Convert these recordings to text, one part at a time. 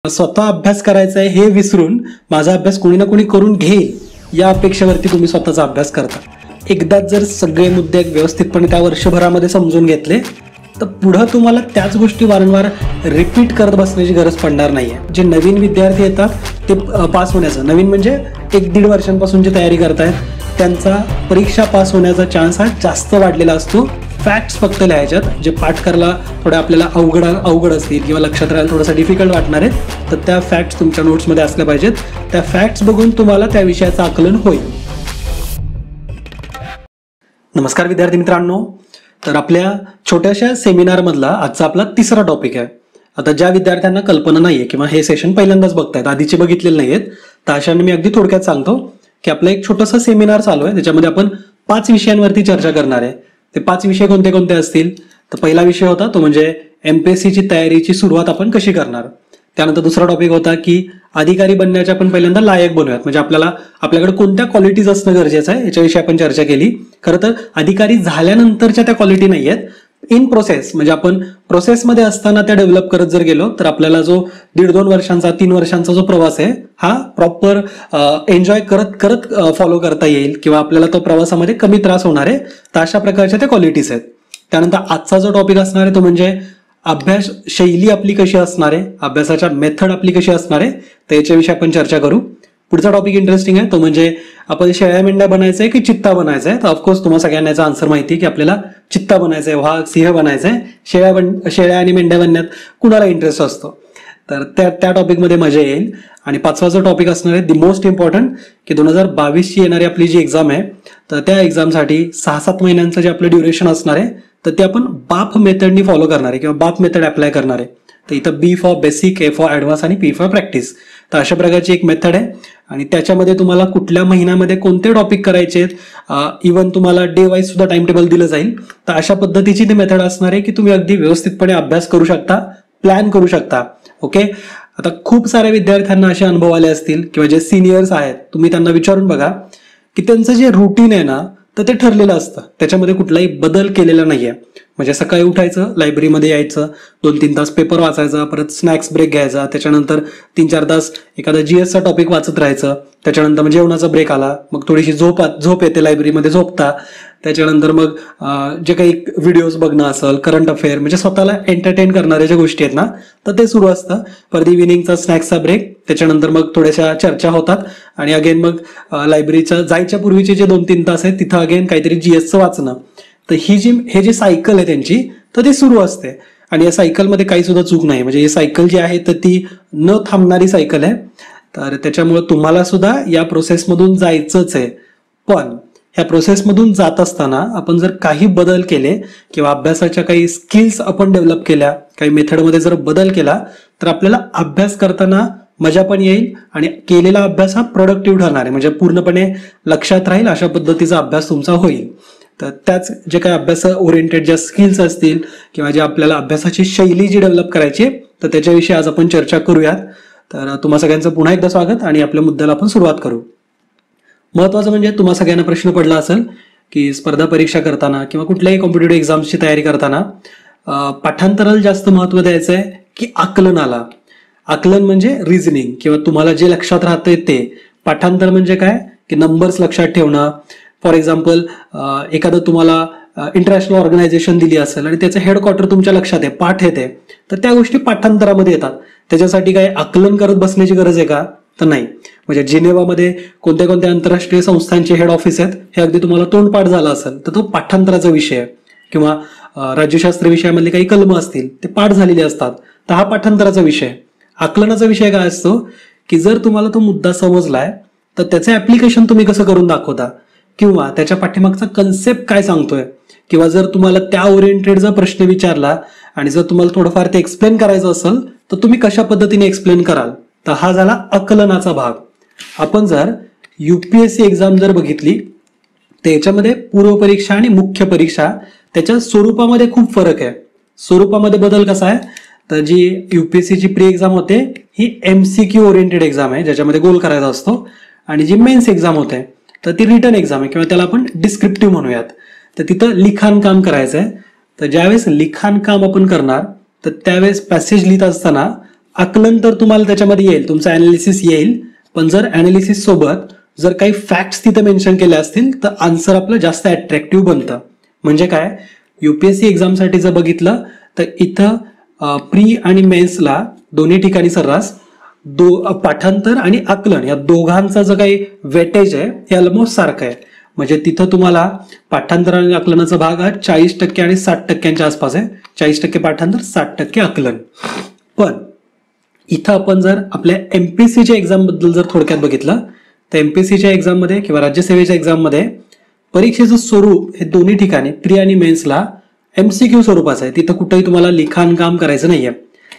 स्वतः अभ्यास करायचा आहे हे विसरून माझा अभ्यास कोणी ना कोणी करून घेईल या अपेक्षेवरती तुम्ही स्वतःचा अभ्यास करता. एकदाच जर सगळे मुद्दे व्यवस्थितपणे त्या वर्षभरामध्ये समजून घेतले तर पुढे तुम्हाला त्याच गोष्टी वारंवार रिपीट करत बसण्याची गरज पडणार नाहीये. जे नवीन विद्यार्थी येतात ते पास होण्याचं, नवीन म्हणजे 1-1.5 वर्षांपासून जे तयारी करतायत त्यांचा परीक्षा पास होण्याचा चान्स हा जास्त वाढलेला असतो. फॅक्ट्स फक्त लिहायच्यात, जे पाठ करायला थोडे आपल्याला अवघड असतील किंवा लक्षात राहायला थोडंसं डिफिकल्ट वाटणार आहेत तर त्या फॅक्ट्स तुमच्या नोट्समध्ये असल्या पाहिजेत. त्या फॅक्ट्स बघून तुम्हाला त्या विषयाचं आकलन होईल. नमस्कार विद्यार्थी मित्रांनो, तर आपल्या छोट्याशा सेमिनारमधला आजचा आपला तिसरा टॉपिक आहे. आता ज्या विद्यार्थ्यांना कल्पना नाहीये किंवा हे सेशन पहिल्यांदाच बघतायत, आधीचे बघितलेले नाहीयेत, तर अशांना मी अगदी थोडक्यात सांगतो की आपलं एक छोटंसं सेमिनार चालू आहे. त्याच्यामध्ये आपण 5 विषयांवरती चर्चा करणार आहे. ते 5 विषय कोणते कोणते असतील तर पहिला विषय होता तो म्हणजे एमपीएससीची तयारीची सुरुवात आपण कशी करणार. त्यानंतर दुसरा टॉपिक होता की अधिकारी बनण्याच्या आपण पहिल्यांदा लायक बनूयात, म्हणजे आपल्याकडे कोणत्या क्वालिटीज असणं गरजेचं आहे याच्याविषयी आपण चर्चा केली. खरं तर अधिकारी झाल्यानंतरच्या त्या क्वालिटी नाही आहेत, इन प्रोसेस, म्हणजे आपण प्रोसेसमध्ये असताना त्या डेव्हलप करत जर गेलो तर आपल्याला जो 1.5-2 वर्षांचा 3 वर्षांचा जो प्रवास आहे हा प्रॉपर एन्जॉय करत करत फॉलो करता येईल किंवा आपल्याला तो प्रवासामध्ये कमी त्रास होणार आहे. तर अशा प्रकारच्या त्या क्वालिटीज आहेत. त्यानंतर आजचा जो टॉपिक असणार आहे तो म्हणजे अभ्यास शैली आपली कशी असणार आहे, अभ्यासाच्या मेथड आपली कशी असणार आहे, तर याच्याविषयी आपण चर्चा करू. पुढचा टॉपिक इंटरेस्टिंग आहे, तो म्हणजे आपण शेळ्या मेंढ्या बनायचंय की चित्ता बनायचंय. तर ऑफकोर्स तुम्हाला सगळ्यांना याचा आन्सर माहिती आहे की आपल्याला चित्ता बनायचंय, वाघ सिंह बनायचंय. शेळ्या आणि मेंढ्या बनण्यात कुणाला इंटरेस्ट असतो, तर त्या टॉपिकमध्ये मजा येईल. आणि 5वा जो टॉपिक असणार आहे दी मोस्ट इम्पॉर्टंट, की 2022ची येणारी आपली जी एक्झाम आहे तर त्या एक्झामसाठी 6-7 महिन्यांचं जे आपलं ड्युरेशन असणार आहे तर ते आपण बाप मेथडनी फॉलो करणार आहे किंवा बाप मेथड अप्लाय करणार आहे. तर इथं B for basic, A for advance आणि पी फॉर प्रॅक्टिस. तर अशा प्रकारची एक मेथड आहे आणि त्याच्यामध्ये तुम्हाला कुठल्या महिन्यामध्ये कोणते टॉपिक करायचे आहेत, इव्हन तुम्हाला डे वाईज सुद्धा टाइम टेबल दिलं जाईल. तर अशा पद्धतीची ती मेथड असणार आहे की तुम्ही अगदी व्यवस्थितपणे अभ्यास करू शकता, प्लॅन करू शकता. ओके. आता खूप साऱ्या विद्यार्थ्यांना असे अनुभव आले असतील किंवा जे सिनियर्स आहेत तुम्ही त्यांना विचारून बघा की त्यांचं जे रुटीन आहे ना तर ते ठरलेलं असतं, त्याच्यामध्ये कुठलाही बदल केलेला नाहीये. म्हणजे सकाळी उठायचं, लायब्ररीमध्ये यायचं, 2-3 तास पेपर वाचायचा, परत स्नॅक्स ब्रेक घ्यायचा, त्याच्यानंतर 3-4 तास एखादा जीएसचा टॉपिक वाचत राहायचं, त्याच्यानंतर मग जेवणाचा ब्रेक आला, मग थोडीशी झोप येते, लायब्ररीमध्ये झोपता, त्याच्यानंतर मग जे काही व्हिडिओज बघणं असेल, करंट अफेअर, म्हणजे स्वतःला एंटरटेन करणाऱ्या ज्या गोष्टी आहेत ना तर ते सुरू असतं. परत इव्हिनिंगचा स्नॅक्सचा ब्रेक, त्याच्यानंतर मग थोड्याशा चर्चा होतात आणि अगेन मग लायब्ररीच्या जायच्या पूर्वीचे जे 2-3 तास आहेत तिथं अगेन काहीतरी जीएसचं वाचणं. तर हे जे सायकल आहे त्यांची तर ती सुरू असते आणि या सायकलमध्ये काही सुद्धा चूक नाही. म्हणजे ही सायकल जी आहे तर ती न थांबणारी सायकल आहे. तर त्याच्यामुळे तुम्हाला सुद्धा या प्रोसेसमधून जायचंच आहे. पण ह्या प्रोसेसमधून जात असताना आपण जर काही बदल केले किंवा अभ्यासाच्या काही स्किल्स आपण डेव्हलप केल्या, काही मेथडमध्ये जर बदल केला तर आपल्याला अभ्यास करताना मजा पण येईल आणि केलेला अभ्यास हा प्रोडक्टिव्ह ठरणार आहे, म्हणजे पूर्णपणे लक्षात राहील अशा पद्धतीचा अभ्यास तुमचा होईल. तर त्याच जे काही अभ्यास ओरिएंटेड ज्या स्किल्स असतील किंवा जे आपल्याला अभ्यासाची शैली जी डेव्हलप करायची तर त्याच्याविषयी आज आपण चर्चा करूयात. तर तुम्हा सगळ्यांचं पुन्हा एकदा स्वागत आणि आपल्या मुद्द्याला आपण सुरुवात करू. महत्वाचं म्हणजे तुम्हा सगळ्यांना प्रश्न पडला असेल की स्पर्धा परीक्षा करताना किंवा कुठल्याही कॉम्पिटेटिव्ह एक्झाम्सची तयारी करताना पाठांतराला जास्त महत्व द्यायचं आहे की आकलनाला. आकलन म्हणजे रिझनिंग किंवा तुम्हाला जे लक्षात राहतंय ते. पाठांतर म्हणजे काय की नंबर्स लक्षात ठेवणं. फॉर एक्झाम्पल एखादं तुम्हाला इंटरनॅशनल ऑर्गनायझेशन दिली असेल आणि त्याचं हेडक्वार्टर तुमच्या लक्षात आहे, पाठ येते, तर त्या गोष्टी पाठांतरामध्ये येतात. त्याच्यासाठी काय आकलन करत बसण्याची गरज आहे का, तर नाही. म्हणजे जिनेवामध्ये कोणत्या कोणत्या आंतरराष्ट्रीय संस्थांचे हेड ऑफिस आहेत हे अगदी तुम्हाला तोंडपाठ झाला असेल तर तो पाठांतराचा विषय आहे. किंवा राज्यशास्त्र विषयामधले काही कलम असतील ते पाठ झालेले असतात तर हा पाठांतराचा विषय. आकलनाचा विषय काय असतो की जर तुम्हाला तो मुद्दा समजलाय तर त्याचं ऍप्लिकेशन तुम्ही कसं करून दाखवता किंवा त्याच्या पाठीमागचा कन्सेप्ट काय सांगतोय, किंवा जर तुम्हाला त्या ओरिएंटेड जर प्रश्न विचारला आणि जर तुम्हाला थोडंफार ते एक्सप्लेन करायचं असेल तर तुम्ही कशा पद्धतीने एक्सप्लेन कराल, तर हा झाला आकलनाचा भाग. आपण जर युपीएससी एक्झाम जर बघितली तर याच्यामध्ये पूर्व परीक्षा आणि मुख्य परीक्षा त्याच्या स्वरूपामध्ये खूप फरक आहे. स्वरूपामध्ये बदल कसा आहे तर जी युपीएससीची प्री एक्झाम होते ही एमसीक्यू ओरिएंटेड एक्झाम आहे ज्याच्यामध्ये गोल करायचा असतो, आणि जी मेन्स एक्झाम होते तर ती रिटन एक्झाम आहे किंवा त्याला आपण डिस्क्रिप्टिव्ह म्हणूयात. तर तिथं लिखाण काम करायचं आहे. तर ज्यावेळेस लिखाण काम आपण करणार तर त्यावेळेस पॅसेज लिहित असताना आकलन तर तुम्हाला त्याच्यामध्ये येईल, तुमचं अनालिसिस येईल, पण जर अनालिसिस सोबत जर काही फॅक्ट्स तिथे मेन्शन केले असतील तर आन्सर आपलं जास्त अट्रॅक्टिव्ह बनतं. म्हणजे काय, UPSC एक्झामसाठी जर बघितलं तर इथं प्री आणि मेन्सला दोन्ही ठिकाणी सर्रास पाठांतर आणि आकलन या दोघांचा जो काही वेटेज आहे हे ऑलमोस्ट सारखं आहे. म्हणजे तिथं तुम्हाला पाठांतर आणि आकलनाचा भाग हा 40% आणि 60% आसपास आहे. 40% पाठांतर, 60% आकलन. पण इथं आपण जर आपल्या MPSCच्या एक्झाम बद्दल जर थोडक्यात बघितलं तर MPSCच्या एक्झाममध्ये किंवा राज्यसेवेच्या एक्झाममध्ये परीक्षेचं स्वरूप हे दोन्ही ठिकाणी प्री आणि मेन्सला MCQ स्वरूपाचं आहे. तिथं कुठेही तुम्हाला लिखाण काम करायचं नाहीये.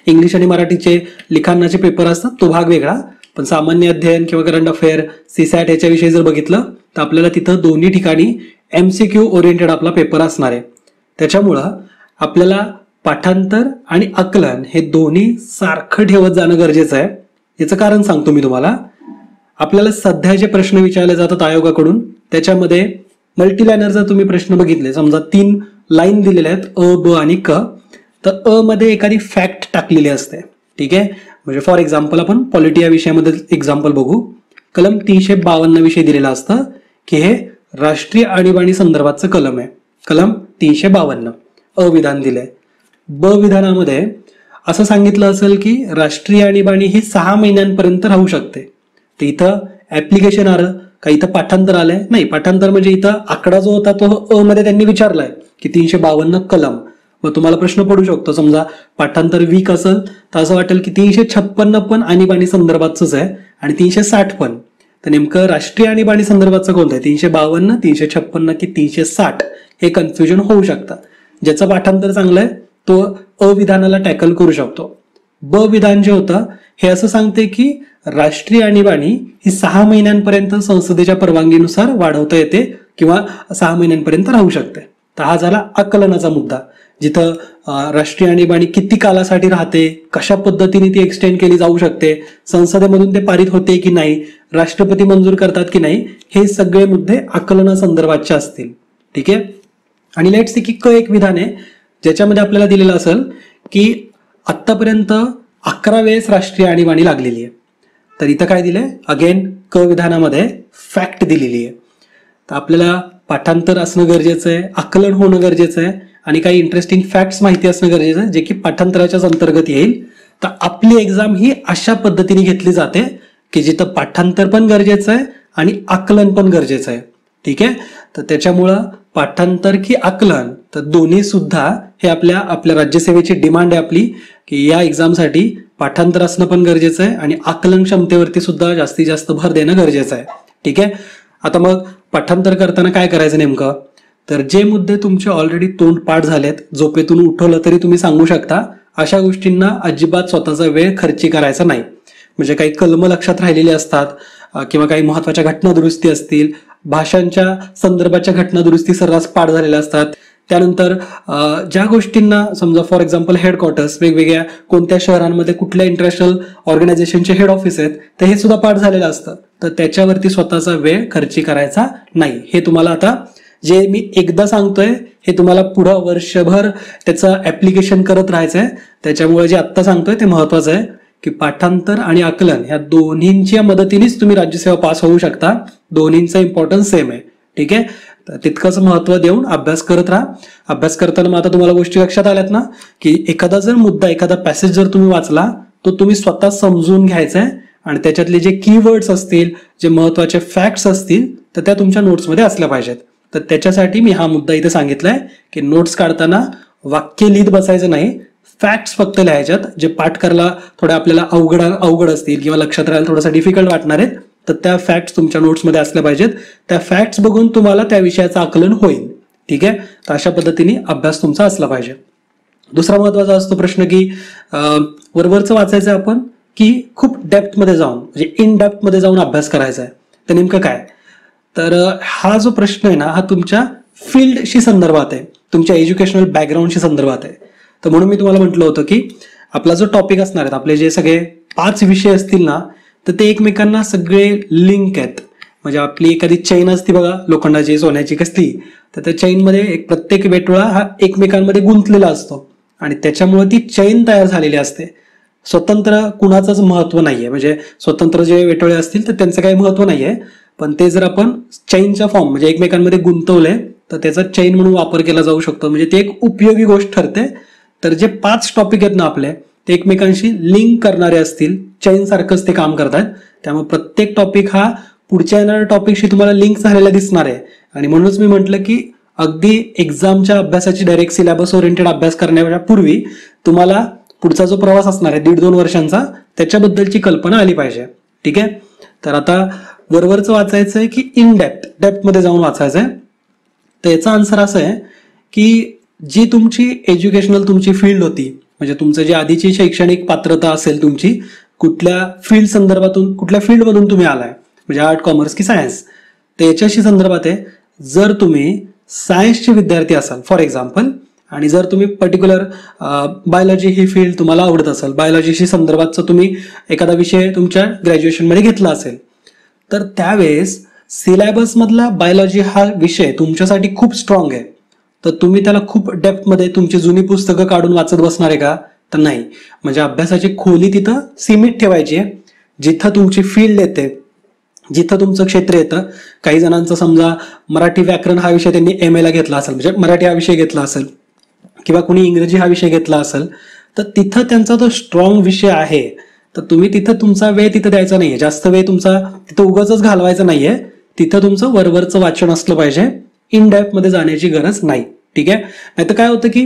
इंग्लिश आणि मराठीचे लिखाणाचे पेपर असतात, तो भाग वेगळा. पण सामान्य अध्ययन किंवा करंट अफेअर, CSAT याच्याविषयी जर बघितलं तर आपल्याला तिथं दोन्ही ठिकाणी MCQ ओरिएंटेड आपला पेपर असणार आहे. त्याच्यामुळं आपल्याला पाठांतर आणि आकलन हे दोन्ही सारखं ठेवत जाणं गरजेचं आहे. याचं कारण सांगतो मी तुम्हाला. आपल्याला सध्या जे प्रश्न विचारले जातात आयोगाकडून त्याच्यामध्ये मल्टीलायनर जर तुम्ही प्रश्न बघितले, समजा 3 लाईन दिलेल्या आहेत अ, ब आणि क, तर अ मध्ये एखादी फॅक्ट टाकलेली असते. ठीक आहे, म्हणजे फॉर एक्झाम्पल आपण पॉलिटी या विषयामध्ये एक्झाम्पल बघू. कलम 352 विषय दिलेला असतं की हे राष्ट्रीय आणीबाणी संदर्भातचं कलम आहे. कलम 352 अ विधान दिलंय. ब विधानामध्ये असं सांगितलं असेल की राष्ट्रीय आणीबाणी ही 6 महिन्यांपर्यंत राहू शकते. तर इथं ऍप्लिकेशन आलं का, इथं पाठांतर आलंय? नाही, पाठांतर म्हणजे इथं आकडा जो होता तो अ मध्ये त्यांनी विचारलाय की 352 कलम. मग तुम्हाला प्रश्न पडू शकतो, समजा पाठांतर वीक असेल तर असं वाटेल की 356 पण आणीबाणी संदर्भातच आहे आणि 360 पण. तर नेमकं राष्ट्रीय आणीबाणी संदर्भातचं कोणतं आहे, 352, 356 की 360, हे कन्फ्युजन होऊ शकतं. ज्याचं पाठांतर चांगलं आहे तो अविधानाला टॅकल करू शकतो. ब विधान जे होतं हे असं सांगते की राष्ट्रीय आणीबाणी ही 6 महिन्यांपर्यंत संसदेच्या परवानगीनुसार वाढवता येते किंवा 6 महिन्यांपर्यंत राहू शकते. तर हा झाला आकलनाचा मुद्दा, जिथं राष्ट्रीय आणीबाणी किती कालासाठी राहते, कशा पद्धतीने ती एक्सटेंड केली जाऊ शकते, संसदेमधून ते पारित होते की नाही, राष्ट्रपती मंजूर करतात की नाही, हे सगळे मुद्दे आकलना संदर्भातचे असतील. ठीक आहे. आणि लेट्स सी की क एक विधान आहे ज्याच्यामध्ये आपल्याला दिलेलं असेल की आतापर्यंत 11 वेळेस राष्ट्रीय आणीबाणी लागलेली आहे. तर इथं काय दिलंय, अगेन क विधानामध्ये फॅक्ट दिलेली आहे. तर आपल्याला पाठांतर असणं गरजेचं आहे, आकलन होणं गरजेचं आहे आणि काही इंटरेस्टिंग फॅक्ट्स माहिती असणं गरजेचं आहे जे की पाठांतराच्याच अंतर्गत येईल. तर आपली एक्झाम ही अशा पद्धतीने घेतली जाते की जिथं पाठांतर पण गरजेचं आहे आणि आकलन पण गरजेचं आहे. ठीक आहे. तर त्याच्यामुळं पाठांतर की आकलन, तर दोन्ही सुद्धा हे आपल्या राज्यसेवेची डिमांड आहे आपली की या एक्झामसाठी पाठांतर असणं पण गरजेचं आहे आणि आकलन क्षमतेवरती सुद्धा जास्तीत जास्त भर देणं गरजेचं आहे. ठीक आहे. आता मग पाठांतर करताना काय करायचं नेमकं, तर जे मुद्दे तुमचे ऑलरेडी तोंड पाठ झालेत, झोपेतून उठवलं तरी तुम्ही सांगू शकता, अशा गोष्टींना अजिबात स्वतःचा वेळ खर्ची करायचा नाही. म्हणजे काही कलम लक्षात राहिलेली असतात किंवा काही महत्वाच्या घटना दुरुस्ती असतील, भाषांच्या संदर्भाच्या घटना दुरुस्ती सर्रास पाठ झालेल्या असतात. त्यानंतर ज्या गोष्टींना समजा फॉर एक्झाम्पल हेडक्वार्टर्स, वेगवेगळ्या कोणत्या शहरांमध्ये कुठल्या इंटरनॅशनल ऑर्गनायझेशनचे हेड ऑफिस आहेत, तर हे सुद्धा पाठ झालेलं असतं. तर त्याच्यावरती स्वतःचा वेळ खर्ची करायचा नाही. हे तुम्हाला आता जे मी एकदा सांगतोय हे तुम्हाला पुढं वर्षभर त्याचं ऍप्लिकेशन करत राहायचंय. त्याच्यामुळे जे आत्ता सांगतोय ते महत्वाचं आहे की पाठांतर आणि आकलन ह्या दोन्हींच्या मदतीनेच तुम्ही राज्यसेवा पास होऊ शकता. दोन्हींचा इम्पॉर्टन्स सेम आहे. ठीक आहे. तर तितकंच महत्व देऊन अभ्यास करत राहा. अभ्यास करताना मग आता तुम्हाला गोष्टी लक्षात आल्यात ना की एखादा जर मुद्दा, एखादा पॅसेज जर तुम्ही वाचला तो तुम्ही स्वतः समजून घ्यायचा आहे आणि त्याच्यातले जे कीवर्ड्स असतील, जे महत्वाचे फॅक्ट्स असतील, तर त्या तुमच्या नोट्समध्ये असल्या पाहिजेत. तर त्याच्यासाठी मी हा मुद्दा इथे सांगितलाय की नोट्स काढताना वाक्य लिहित बसायचं नाही, फॅक्ट्स फक्त लिहायच्यात. जे पाठ करायला थोड्या आपल्याला अवघड असतील किंवा लक्षात राहायला थोडासा डिफिकल्ट वाटणार आहेत, तर त्या फॅक्ट्स तुमच्या नोट्समध्ये असल्या पाहिजेत. त्या फॅक्ट्स बघून तुम्हाला त्या विषयाचं आकलन होईल. ठीक आहे. तर अशा पद्धतीने अभ्यास तुमचा असला पाहिजे. दुसरा महत्वाचा असतो प्रश्न की वरवरचं वाचायचं आपण की खूप डेप्थमध्ये जाऊन, म्हणजे इन डेप्थमध्ये जाऊन अभ्यास करायचा आहे. तर नेमकं काय, तर हा जो प्रश्न आहे ना हा तुमच्या फील्डशी संदर्भात आहे, तुमच्या एज्युकेशनल बॅकग्राऊंडशी संदर्भात आहे. तर म्हणून मी तुम्हाला म्हटलं होतं की आपला जो टॉपिक असणार आहे, आपले जे सगळे 5 विषय असतील ना, तर ते एकमेकांना सगळे लिंक आहेत. म्हणजे आपली एखादी चैन असती बघा लोखंडाची, सोन्याची कसली, तर त्या चैनमध्ये एक प्रत्येक वेटोळा हा एकमेकांमध्ये गुंतलेला असतो आणि त्याच्यामुळे ती चैन तयार झालेली असते. स्वतंत्र कुणाचंच महत्व नाहीये, म्हणजे स्वतंत्र जे वेटोळे असतील तर त्यांचं काही महत्व नाहीये, पण ते जर आपण चैनच्या फॉर्म म्हणजे एकमेकांमध्ये गुंतवले तर त्याचा चैन म्हणून वापर केला जाऊ शकतो, म्हणजे ते एक उपयोगी गोष्ट ठरते. तर जे 5 टॉपिक आहेत ना आपले, ते एकमेकांशी लिंक करणारे असतील, चैन सारखंच ते काम करतात. त्यामुळे प्रत्येक टॉपिक हा पुढच्या येणाऱ्या टॉपिकशी तुम्हाला लिंक झालेला दिसणार आहे. आणि म्हणूनच मी म्हटलं की अगदी एक्झामच्या अभ्यासाची डायरेक्ट सिलेबस ओरिएंटेड अभ्यास करण्याच्या पूर्वी तुम्हाला पुढचा जो प्रवास असणार आहे 1.5-2 वर्षांचा, त्याच्याबद्दलची कल्पना आली पाहिजे. ठीक आहे. तर आता वरवरचं वाचायचं आहे की इन डेप्थ मध्ये जाऊन वाचायचं आहे. तर याचा आन्सर असं आहे की जी तुमची एज्युकेशनल तुमची फील्ड होती, म्हणजे तुमचं जे आधीची शैक्षणिक पात्रता असेल तुमची, कुठल्या फील्ड संदर्भातून, कुठल्या फील्डमधून तुम्ही आलाय, म्हणजे आर्ट, कॉमर्स की सायन्स, तर याच्याशी संदर्भात आहे. जर तुम्ही सायन्सचे विद्यार्थी असाल फॉर एक्झाम्पल, आणि जर तुम्ही पर्टिक्युलर बायोलॉजी ही फील्ड तुम्हाला आवडत असेल, बायोलॉजीशी संदर्भातचा तुम्ही एखादा विषय तुमच्या ग्रॅज्युएशनमध्ये घेतला असेल, तर त्यावेळेस सिलेबसमधला बायोलॉजी हा विषय तुमच्यासाठी खूप स्ट्रॉंग आहे. तर तुम्ही त्याला खूप डेप्थमध्ये तुमची जुनी पुस्तकं काढून वाचत बसणार आहे का? तर नाही. म्हणजे अभ्यासाची खोली तिथं सीमित ठेवायची आहे. जिथं तुमची फील्ड येते, जिथं तुमचं क्षेत्र येतं. काही जणांचं समजा मराठी व्याकरण हा विषय त्यांनी MA ला घेतला असेल, म्हणजे मराठी हा विषय घेतला असेल, किंवा कुणी इंग्रजी हा विषय घेतला असेल, तर तिथं त्यांचा जो स्ट्रॉंग विषय आहे, तर तुम्ही तिथं तुमचा वेळ तिथं द्यायचा नाहीये, जास्त वेळ तुमचा तिथं उगाचच घालवायचा नाहीये. तिथं तुमचं वरवरचं वाचन असलं पाहिजे, इन डेप्थ मध्ये जाण्याची गरज नाही. ठीक आहे. नाहीतर काय होतं की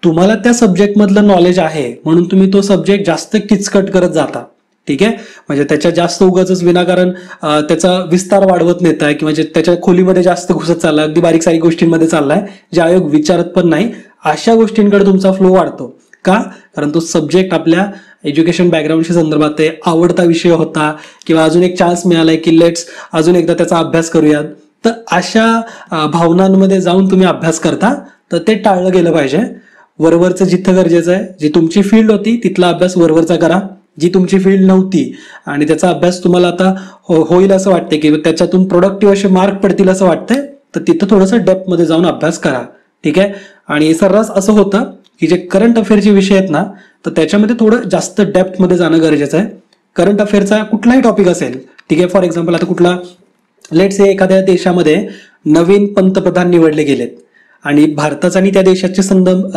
तुम्हाला त्या सब्जेक्ट मधलं नॉलेज आहे म्हणून तुम्ही तो सब्जेक्ट जास्त किचकट करत जाता. ठीक आहे. म्हणजे त्याच्या जास्त उगाचच विनाकारण त्याचा विस्तार वाढवत नेताय, किंवा त्याच्या खोलीमध्ये जास्त घुसत चाललाय, अगदी बारीक सारीक गोष्टींमध्ये चाललाय, जे आयोग विचारत पण नाही. अशा गोष्टींकडे तुमचा फ्लो वाढतो. का? कारण तो सब्जेक्ट आपल्या एज्युकेशन बॅकग्राऊंडशी संदर्भात आहे, आवडता विषय होता, किंवा अजून एक चान्स मिळालाय की लेट्स अजून एकदा त्याचा अभ्यास करूयात. तर अशा भावनांमध्ये जाऊन तुम्ही अभ्यास करता, तर ते टाळलं गेलं पाहिजे. वरवरचं जिथं गरजेचं आहे, जी तुमची फील्ड होती तिथला अभ्यास वरवरचा करा. जी तुमची फील्ड नव्हती आणि त्याचा अभ्यास तुम्हाला आता होईल असं वाटतंय, की त्याच्यातून प्रोडक्टिव्ह असे मार्क पडतील असं वाटतंय, तर तिथं थोडंसं डेप्थमध्ये जाऊन अभ्यास करा. ठीक आहे. आणि सर्रास असं होतं की जे करंट अफेअरचे विषय आहेत ना, तर त्याच्यामध्ये थोडं जास्त डेप्थमध्ये जाणं गरजेचं आहे. करंट अफेअरचा कुठलाही टॉपिक असेल, ठीक आहे, फॉर एक्झाम्पल आता कुठला लेट्स से एखाद्या देशामध्ये नवीन पंतप्रधान निवडले गेलेत आणि भारताचा आणि त्या देशाचे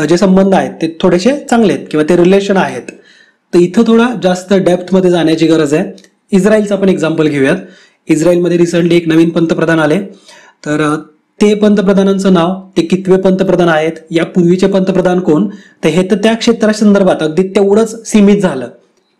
जे संबंध आहेत ते थोडेसे चांगले आहेत किंवा ते रिलेशन आहेत, तर इथं थोडा जास्त डेप्थमध्ये जाण्याची गरज आहे. इस्रायलचं आपण एक्झाम्पल घेऊयात. इस्रायलमध्ये रिसेंटली एक नवीन पंतप्रधान आले, तर ते पंतप्रधानांचं नाव, ते कितवे पंतप्रधान आहेत, या पूर्वीचे पंतप्रधान कोण, तर हे तर त्या क्षेत्रासंदर्भात अगदी तेवढंच सीमित झालं.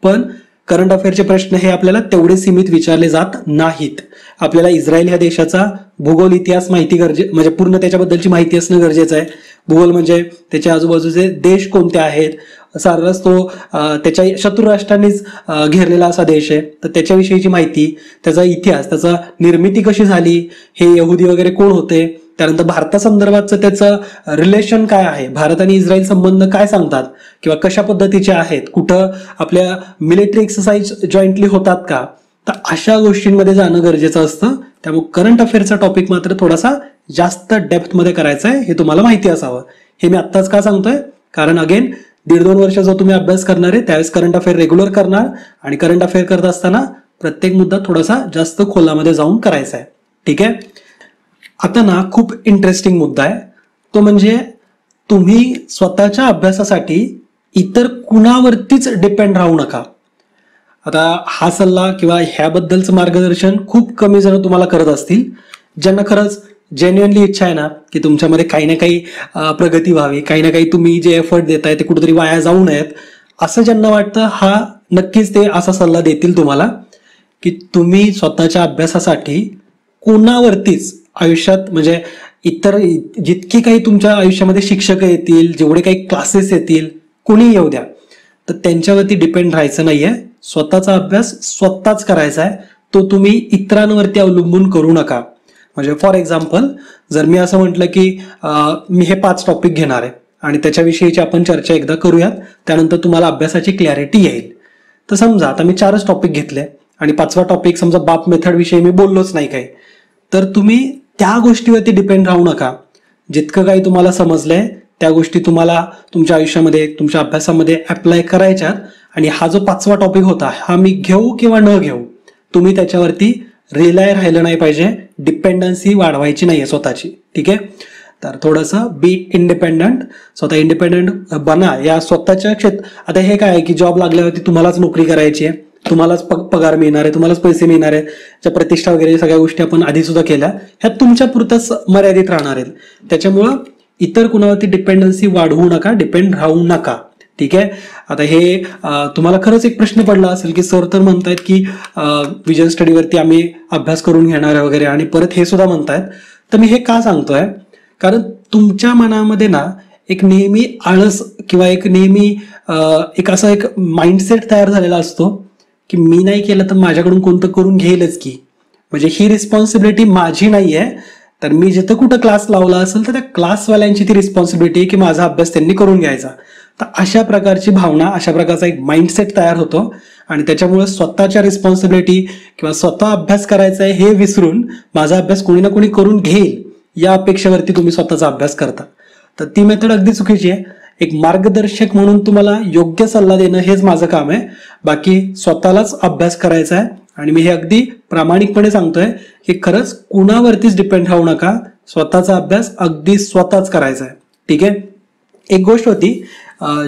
पण करंट अफेअरचे प्रश्न हे आपल्याला तेवढे सीमित विचारले जात नाहीत. आपल्याला इस्रायल ह्या देशाचा भूगोल इतिहास माहिती म्हणजे पूर्ण त्याच्याबद्दलची माहिती असणं गरजेचं आहे. भूगोल म्हणजे त्याच्या आजूबाजूचे देश कोणते आहेत, सर्रास तो त्याच्या शत्रू राष्ट्रांनीच घेरलेला असा देश आहे, तर त्याच्याविषयीची माहिती, त्याचा इतिहास, त्याचा निर्मिती कशी झाली, हे यहुदी वगैरे कोण होते, त्यानंतर भारतासंदर्भातचं त्याचं रिलेशन काय आहे, भारत आणि इस्रायल संबंध काय सांगतात किंवा कशा पद्धतीचे आहेत, कुठं आपल्या मिलिटरी एक्सरसाइज जॉईंटली होतात का, तर अशा गोष्टींमध्ये जाणं गरजेचं असतं. त्यामुळे करंट अफेअरचा टॉपिक मात्र थोडासा जास्त डेप्थमध्ये करायचा आहे, हे तुम्हाला माहिती असावं. हे मी आत्ताच का सांगतोय, कारण अगेन 1.5-2 वर्ष जो तुम्ही अभ्यास करणार आहे त्यावेळेस करंट अफेअर रेग्युलर करणार, आणि करंट अफेअर करत असताना प्रत्येक मुद्दा थोडासा जास्त खोलामध्ये जाऊन करायचा आहे. ठीक आहे. आता ना खूप इंटरेस्टिंग मुद्दा आहे, तो म्हणजे तुम्ही स्वतःच्या अभ्यासासाठी इतर कुणावरतीच डिपेंड राहू नका. आता हा सल्ला किंवा ह्याबद्दलचं मार्गदर्शन खूप कमी जण तुम्हाला करत असतील. ज्यांना खरंच जेन्युअनली इच्छा आहे ना की तुमच्यामध्ये काही ना काही प्रगती व्हावी, काही ना काही तुम्ही जे एफर्ट देताय ते कुठेतरी वाया जाऊ नयेत, असं ज्यांना वाटतं, हा नक्कीच ते असा सल्ला देतील तुम्हाला की तुम्ही स्वतःच्या अभ्यासासाठी कोणावरतीच आयुष्यात, म्हणजे इतर जितकी काही तुमच्या आयुष्यामध्ये शिक्षक येतील, जेवढे काही क्लासेस येतील, कोणी येऊ द्या, तर त्यांच्यावरती डिपेंड राहायचं नाहीये. स्वतःचा अभ्यास स्वतःच करायचा आहे, तो तुम्ही इतरांवरती अवलंबून करू नका. म्हणजे फॉर एक्झाम्पल, जर मी असं म्हटलं की मी हे 5 टॉपिक घेणार आहे आणि त्याच्याविषयीची आपण चर्चा एकदा करूयात, त्यानंतर तुम्हाला अभ्यासाची क्लॅरिटी येईल. तर समजा आता मी 4च टॉपिक घेतले आणि 5वा टॉपिक समजा बाप मेथड विषयी मी बोललोच नाही काही, तर तुम्ही त्या गोष्टीवरती डिपेंड राहू नका. जितकं काही तुम्हाला समजलंय त्या गोष्टी तुम्हाला तुमच्या आयुष्यामध्ये तुमच्या अभ्यासामध्ये अप्लाय करायच्यात. आणि हा जो 5वा टॉपिक होता हा मी घेऊ किंवा न घेऊ, तुम्ही त्याच्यावरती रिलाय राहिलं नाही पाहिजे, डिपेंडन्सी वाढवायची नाहीये स्वतःची. ठीक आहे, तर थोडंसं बी इंडिपेंडंट, स्वतः इंडिपेंडंट बना या स्वतःच्या आता हे काय आहे की जॉब लागल्यावरती तुम्हालाच नोकरी करायची आहे, तुम्हालाच पगार मिळणार आहे, तुम्हालाच पैसे मिळणार आहे, ज्या प्रतिष्ठा वगैरे सगळ्या गोष्टी आपण आधी सुद्धा केल्या, ह्या तुमच्या पुरतच मर्यादित राहणार आहेत. त्याच्यामुळं इतर कुणावरती डिपेंडन्सी वाढवू नका, डिपेंड राहू नका. ठीक आहे, आता हे तुम्हाला खरंच एक प्रश्न पडला असेल की सर तर म्हणतायत की विजन स्टडीवरती आम्ही अभ्यास करून घेणार आहे वगैरे, आणि परत हे सुद्धा म्हणतायत. तर मी हे का सांगतोय, कारण तुमच्या मनामध्ये ना एक नेहमी आळस किंवा एक नेहमी एक असा एक माइंडसेट तयार झालेला असतो की मी नाही केलं तर माझ्याकडून कोणतं करून घेईलच की, म्हणजे ही रिस्पॉन्सिबिलिटी माझी नाही आहे. तर मी जिथं कुठं क्लास लावला असेल तर त्या क्लासवाल्यांची ती रिस्पॉन्सिबिलिटी आहे की माझा अभ्यास त्यांनी करून घ्यायचा. तर अशा प्रकारची भावना, अशा प्रकारचा एक माइंडसेट तयार होतो आणि त्याच्यामुळे स्वतःच्या रिस्पॉन्सिबिलिटी किंवा स्वतः अभ्यास करायचा आहे हे विसरून माझा अभ्यास कोणी ना कोणी करून घेईल या अपेक्षेवरती तुम्ही स्वतःचा अभ्यास करता. तर ती मेथड अगदी चुकीची आहे. एक मार्गदर्शक म्हणून तुम्हाला योग्य सल्ला देणं हेच माझं काम आहे, बाकी स्वतःलाच अभ्यास करायचा आहे. आणि मी हे अगदी प्रामाणिकपणे सांगतोय की खरंच कुणावरतीच डिपेंड राहू नका, स्वतःचा अभ्यास अगदी स्वतःच करायचा आहे. ठीक आहे, एक गोष्ट होती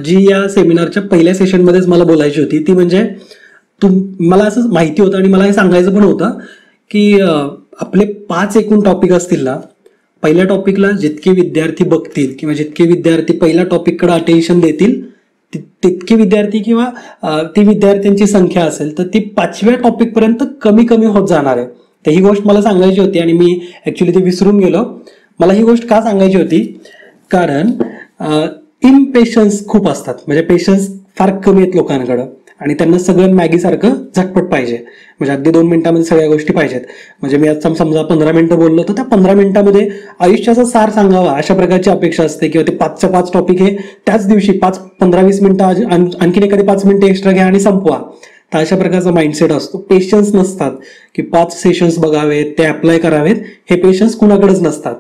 जी या सेमिनारच्या पहिल्या सेशनमध्येच मला बोलायची होती, ती म्हणजे मला असं माहिती होतं आणि मला हे सांगायचं पण होतं की आपले 5 एकूण टॉपिक असतील ना, पहिल्या टॉपिकला जितके विद्यार्थी बघतील किंवा जितके विद्यार्थी पहिल्या टॉपिककडे अटेन्शन देतील तितके विद्यार्थी किंवा ती विद्यार्थ्यांची संख्या असेल तर ती 5व्या टॉपिक पर्यंत कमी कमी होत जाणार आहे. तर ही गोष्ट मला सांगायची होती आणि मी ऍक्च्युली ती विसरून गेलो. मला ही गोष्ट का सांगायची होती, कारण इम्पेशन्स खूप असतात, म्हणजे पेशन्स फार कमी आहेत लोकांकडं आणि त्यांना सगळं मॅगीसारखं झटपट पाहिजे, म्हणजे अगदी 2 मिनिटांमध्ये सगळ्या गोष्टी पाहिजेत. म्हणजे मी आता समजा 15 मिनिटं बोललो तर त्या 15 मिनिटांमध्ये आयुष्याचा सार सांगावा अशा प्रकारची अपेक्षा असते, किंवा ते 5च्या 5 टॉपिक हे त्याच दिवशी 15-20 मिनिटं आणखीन एखादी 5 मिनिटं एक्स्ट्रा घ्या आणि संपवा. तर अशा प्रकारचा माइंडसेट असतो. पेशन्स नसतात की 5 सेशन्स बघावेत, ते अप्लाय करावेत, हे पेशन्स कुणाकडेच नसतात.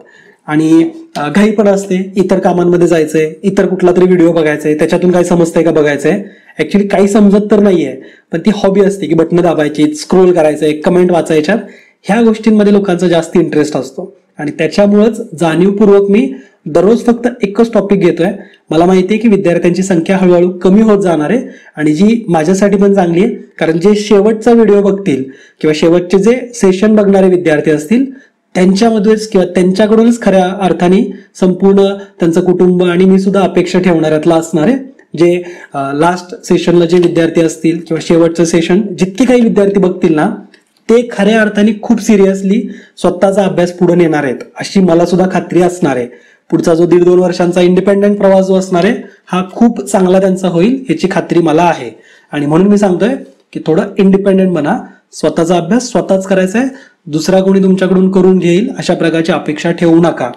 आणि घाई पण असते, इतर कामांमध्ये जायचंय, इतर कुठला तरी व्हिडिओ बघायचाय, त्याच्यातून काय समजतंय का बघायचंय. ऍक्च्युली काही समजत तर नाहीये, पण ती हॉबी असते की बटणं दाबायची, स्क्रोल करायचंय, कमेंट वाचायच्यात, ह्या गोष्टींमध्ये लोकांचा जास्त इंटरेस्ट असतो. आणि त्याच्यामुळेच जाणीवपूर्वक मी दररोज फक्त एकच टॉपिक घेतोय. मला माहिती आहे की विद्यार्थ्यांची संख्या हळूहळू कमी होत जाणार आहे आणि जी माझ्यासाठी पण चांगली आहे, कारण जे शेवटचा व्हिडिओ बघतील किंवा शेवटचे जे सेशन बघणारे विद्यार्थी असतील त्यांच्यामध्येच किंवा त्यांच्याकडूनच खऱ्या अर्थाने संपूर्ण त्यांचं कुटुंब आणि मी सुद्धा अपेक्षा ठेवणाऱ्यातला असणार आहे. जे लास्ट सेशनला जे विद्यार्थी असतील किंवा शेवटचं सेशन जितके काही विद्यार्थी बघतील ना, ते खऱ्या अर्थाने खूप सिरियसली स्वतःचा अभ्यास पुढे नेणार आहेत अशी मला सुद्धा खात्री असणार आहे. पुढचा जो 1.5-2 वर्षांचा इंडिपेंडंट प्रवास जो असणार आहे हा खूप चांगला त्यांचा होईल याची खात्री मला आहे. आणि म्हणून मी सांगतोय की थोडं इंडिपेंडंट बना, स्वतःचा अभ्यास स्वतःच करायचा आहे, दुसरा कोणी तुमच्याकडून करून घेईल अशा प्रकारची अपेक्षा ठेवू नका.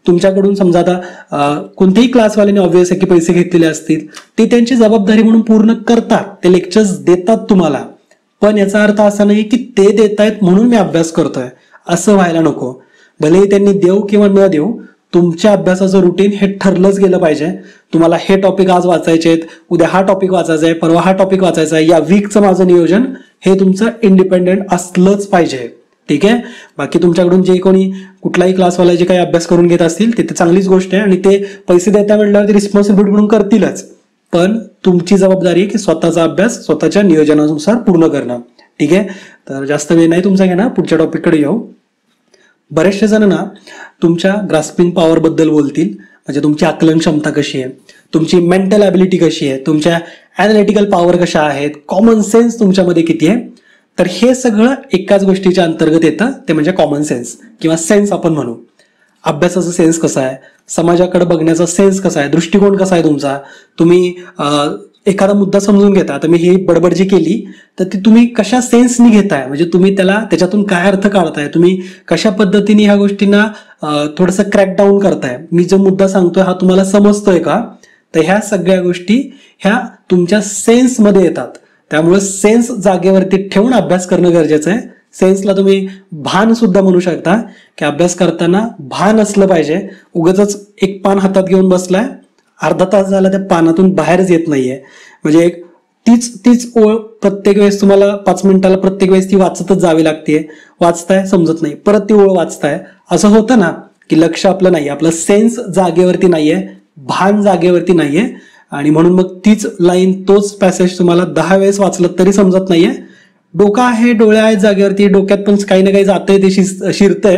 तुमच्याकडून समजा आता कोणत्याही क्लासवाल्याने ऑब्व्हियस आहे की पैसे घेतलेले असतील, ते त्यांची जबाबदारी म्हणून पूर्ण करतात, ते लेक्चर्स देतात तुम्हाला, पण याचा अर्थ असा नाही की ते देत आहेत म्हणून मी अभ्यास करतोय असं व्हायला नको. भलेही त्यांनी देऊ किंवा न देऊ, तुमच्या अभ्यासाचं रुटीन हे ठरलंच गेलं पाहिजे. तुम्हाला हे टॉपिक आज वाचायचे आहेत, उद्या हा टॉपिक वाचायचा आहे, परवा हा टॉपिक वाचायचा आहे, या वीकचं माझं नियोजन हे तुमचं इंडिपेंडेंट असलंच पाहिजे. ठीक आहे, बाकी तुमच्याकडून जे कोणी कुठलाही क्लासवाला जे काही अभ्यास करून घेत असतील ते चांगलीच गोष्ट आहे आणि ते पैसे देता म्हटल्यावर ते रिस्पॉन्सिबिलिटी म्हणून करतीलच, पण तुमची जबाबदारी आहे की स्वतःचा अभ्यास स्वतःच्या नियोजनानुसार पूर्ण करणं. ठीक आहे, तर जास्त वेळ नाही तुमचा घेणार, पुढच्या टॉपिककडे येऊ. बरेचसे जण ना तुमच्या ग्रास्पिंग पॉवर बद्दल बोलतील, म्हणजे तुमची आकलन क्षमता कशी आहे, तुमची मेंटल ॲबिलिटी कशी आहे, तुमच्या ॲनालिटिकल पॉवर कशा आहेत, कॉमन सेन्स तुमच्यामध्ये किती आहे. तर हे सगळं एकाच गोष्टीच्या अंतर्गत येतं, ते म्हणजे कॉमन सेन्स किंवा सेन्स आपण म्हणू. अभ्यासाचा सेन्स कसा आहे, समाजाकडे बघण्याचा सेन्स कसा आहे, दृष्टिकोन कसा आहे तुमचा, तुम्ही एखादा मुद्दा समजून घेता. आता मी ही बडबड जी केली तर ती तुम्ही कशा सेन्सनी घेताय, म्हणजे तुम्ही त्याच्यातून काय अर्थ काढताय, तुम्ही कशा पद्धतीने ह्या गोष्टींना थोडंसं क्रॅकडाऊन करताय, मी जो मुद्दा सांगतोय हा तुम्हाला समजतोय का. तर ह्या सगळ्या गोष्टी ह्या तुमच्या सेन्समध्ये येतात. त्यामुळे सेन्स जागेवरती ठेवून अभ्यास करणं गरजेचं आहे. सेन्सला तुम्ही भान सुद्धा म्हणू शकता, की अभ्यास करताना भान असलं पाहिजे. उगाचच एक पान हातात घेऊन बसलाय, अर्धा तास झाला त्या पानातून बाहेरच येत नाहीये. म्हणजे एक तीच तीच ओळ प्रत्येक वेळेस तुम्हाला 5 मिनिटाला प्रत्येक वेळेस ती वाचतच जावी लागते. वाचताय समजत नाही, परत ती ओळ वाचताय. असं होतं ना की लक्ष आपलं नाही, आपलं सेन्स जागेवरती नाहीये, भान जागेवरती नाहीये. आणि म्हणून मग तीच लाईन, तोच पॅसेज तुम्हाला 10 वेळेस वाचलं तरी समजत नाहीये. डोकं आहे, डोळे आहेत जागेवरती, डोक्यात पण काही ना काही जातंय, ते शिरतंय,